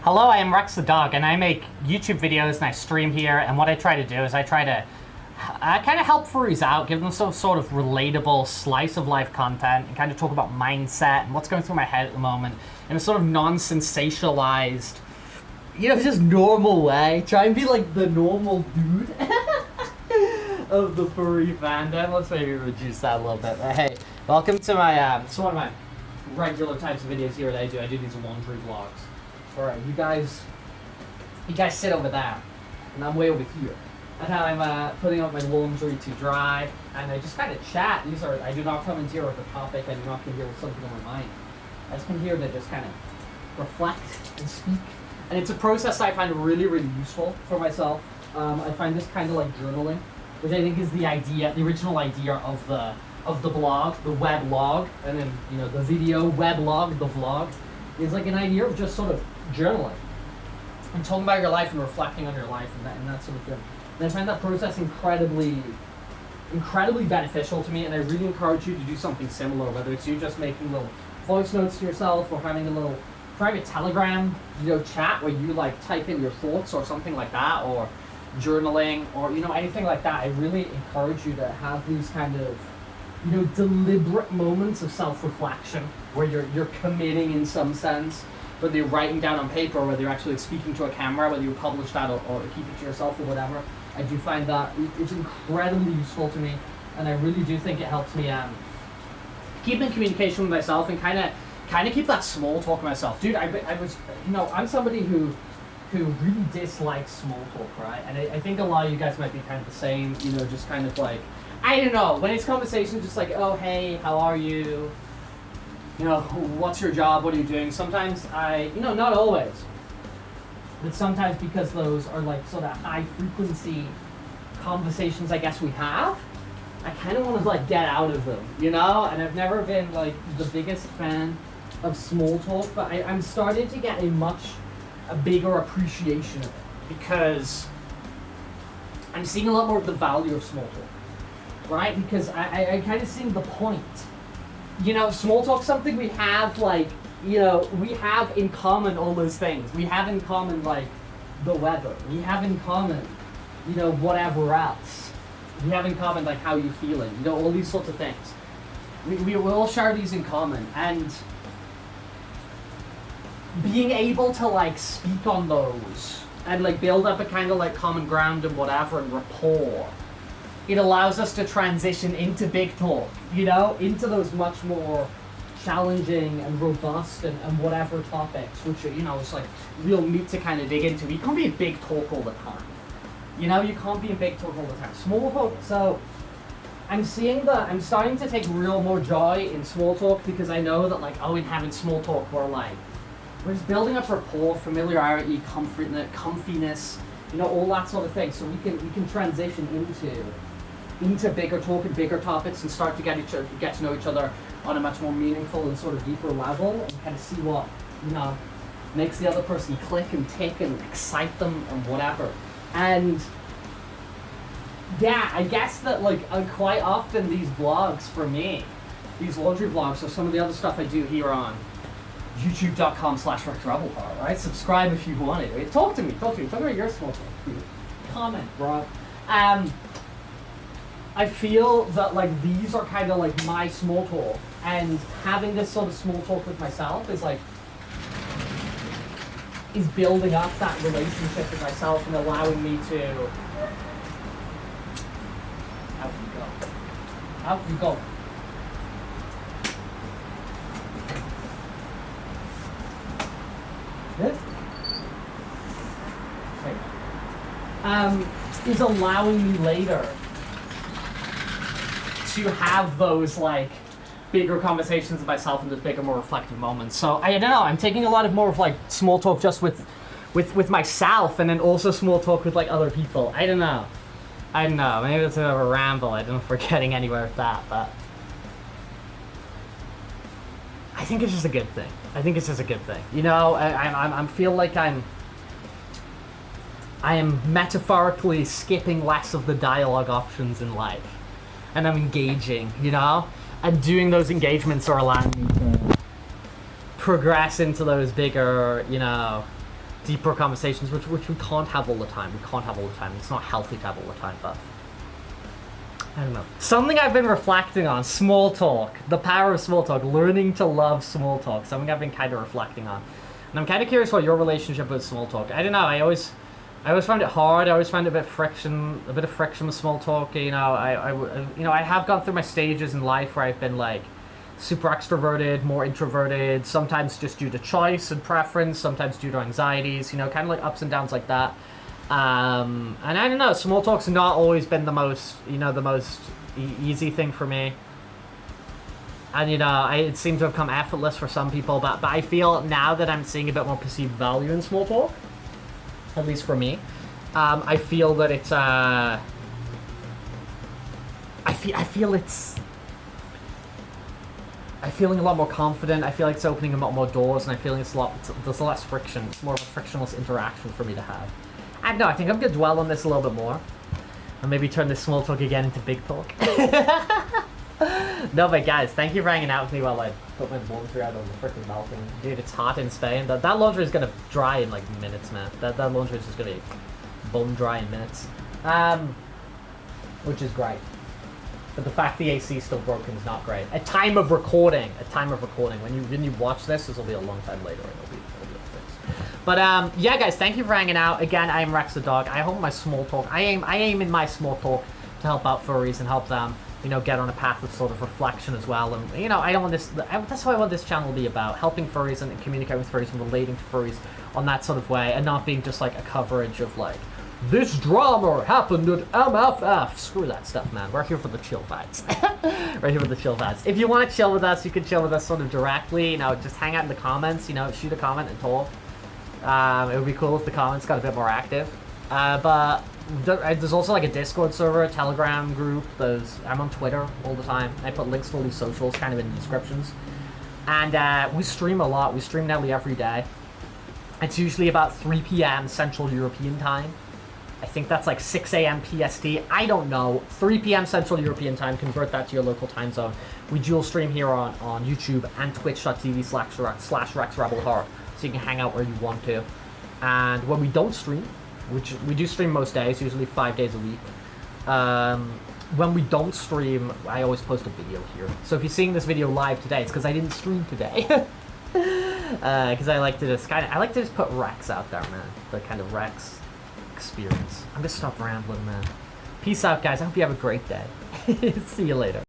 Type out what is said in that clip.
Hello, I am Rex the Dog, and I make YouTube videos and I stream here. And what I try to do is I try to kind of help furries out, give them some sort of relatable slice of life content, and kind of talk about mindset and what's going through my head at the moment in a sort of non-sensationalized, just normal way. Try and be like the normal dude of the furry fandom. Let's maybe reduce that a little bit. But hey, welcome to my it's one of my regular types of videos here that I do. I do these laundry vlogs. All right, you guys sit over there, and I'm way over here. And I'm putting out my laundry to dry, and I just kind of chat. I do not come in here with a topic. I do not come here with something on my mind. I just come here to just kind of reflect and speak. And it's a process I find really, really useful for myself. I find this kind of like journaling, which I think is the original idea of the blog, the web log, and then the video web log, the vlog, is like an idea of just sort of journaling and talking about your life and reflecting on your life and that sort of thing. And I find that process incredibly beneficial to me, and I really encourage you to do something similar, whether it's you just making little voice notes to yourself or having a little private Telegram, chat where you like type in your thoughts or something like that, or journaling or anything like that. I really encourage you to have these kind of deliberate moments of self-reflection where you're committing in some sense, whether you're writing down on paper or whether you're actually speaking to a camera, whether you publish that or keep it to yourself or whatever. I do find that it's incredibly useful to me, and I really do think it helps me keep in communication with myself and kind of keep that small talk with myself. Dude, I was I'm somebody who really dislikes small talk, right? And I think a lot of you guys might be kind of the same, just kind of like, I don't know, when it's conversations just like, oh, hey, how are you? What's your job? What are you doing? Sometimes not always, but sometimes because those are like sort of high frequency conversations I guess we have, I kind of want to like get out of them, and I've never been like the biggest fan of small talk, but I'm starting to get a bigger appreciation of it because I'm seeing a lot more of the value of small talk, right? Because I kind of seeing the point. Small talk's something we have, we have in common all those things. We have in common, like, the weather. We have in common, whatever else. We have in common, like, how you're feeling. All these sorts of things. We all share these in common. And being able to, like, speak on those and, like, build up a kind of, like, common ground and whatever and rapport, it allows us to transition into big talk, into those much more challenging and robust and whatever topics, which are, it's like real meat to kind of dig into. You can't be in big talk all the time. You can't be in big talk all the time. Small talk, so I'm starting to take real more joy in small talk because I know that in having small talk we're just building up rapport, familiarity, comfiness, all that sort of thing. So we can transition into bigger talk and bigger topics and start to get to know each other on a much more meaningful and sort of deeper level and kind of see what makes the other person click and tick and excite them and whatever. And yeah, I guess that quite often these vlogs for me, these laundry vlogs, or some of the other stuff I do here on youtube.com/RexRebelPower, right? Subscribe if you want it. Talk to me. Talk about your small talk. Comment, bro. I feel that these are kind of my small talk, and having this sort of small talk with myself is building up that relationship with myself and allowing me to out you go. Good? Okay. Is allowing me later to have those bigger conversations with myself in those bigger, more reflective moments. So I don't know, I'm taking a lot of more of small talk just with myself, and then also small talk with other people. I don't know. Maybe that's a bit of a ramble. I don't know if we're getting anywhere with that, but I think it's just a good thing. I feel like I am metaphorically skipping less of the dialogue options in life, and I'm engaging, and doing those engagements are allowing me to progress into those bigger, deeper conversations, which we can't have all the time. We can't have all the time. It's not healthy to have all the time, but I don't know. Something I've been reflecting on, small talk. The power of small talk, learning to love small talk. Something I've been kind of reflecting on. And I'm kind of curious what your relationship with small talk. I don't know, I always found it hard. I always found a bit of friction with small talk. You know, I have gone through my stages in life where I've been like super extroverted, more introverted, sometimes just due to choice and preference, sometimes due to anxieties, you know, kind of like ups and downs like that. And I don't know, small talk's not always been the most easy thing for me. And, you know, it seemed to have come effortless for some people, but I feel now that I'm seeing a bit more perceived value in small talk, at least for me, I feel that it's, I feeling a lot more confident. I feel like it's opening a lot more doors, and I feel there's less friction. It's more of a frictionless interaction for me to have. I don't know, I think I'm gonna dwell on this a little bit more, and maybe turn this small talk again into big talk. No, but guys, thank you for hanging out with me while I put my laundry out on the freaking balcony. Dude, it's hot in Spain. That laundry is gonna dry in like minutes, man. That laundry is just gonna be bone dry in minutes. Which is great. But the fact the AC is still broken is not great. At time of recording, when you watch this will be a long time later, and it'll be fixed. But yeah, guys, thank you for hanging out. Again, I am Rex the dog. I hope my small talk, I aim in my small talk to help out furries and help them, you know, get on a path of sort of reflection as well. And, you know, that's what I want this channel to be about, helping furries and communicating with furries and relating to furries on that sort of way, and not being just like a coverage of like, this drama happened at MFF. Screw that stuff, man. We're here for the chill vibes. We're here for the chill vibes. If you want to chill with us, you can chill with us sort of directly. You know, just hang out in the comments. You know, shoot a comment and talk. It would be cool if the comments got a bit more active. But there's also like a Discord server, a Telegram group. I'm on Twitter all the time. I put links to all these socials kind of in the descriptions. And we stream a lot. We stream nearly every day. It's usually about 3 p.m. Central European time. I think that's like 6 a.m. PST. I don't know. 3 p.m. Central European time. Convert that to your local time zone. We dual stream here on YouTube and twitch.tv/RexRebelHeart, so you can hang out where you want to. And when we don't stream, which we do stream most days, usually 5 days a week. When we don't stream, I always post a video here. So if you're seeing this video live today, it's because I didn't stream today. Because I like to just put Rex out there, man. The kind of Rex experience. I'm gonna stop rambling, man. Peace out, guys. I hope you have a great day. See you later.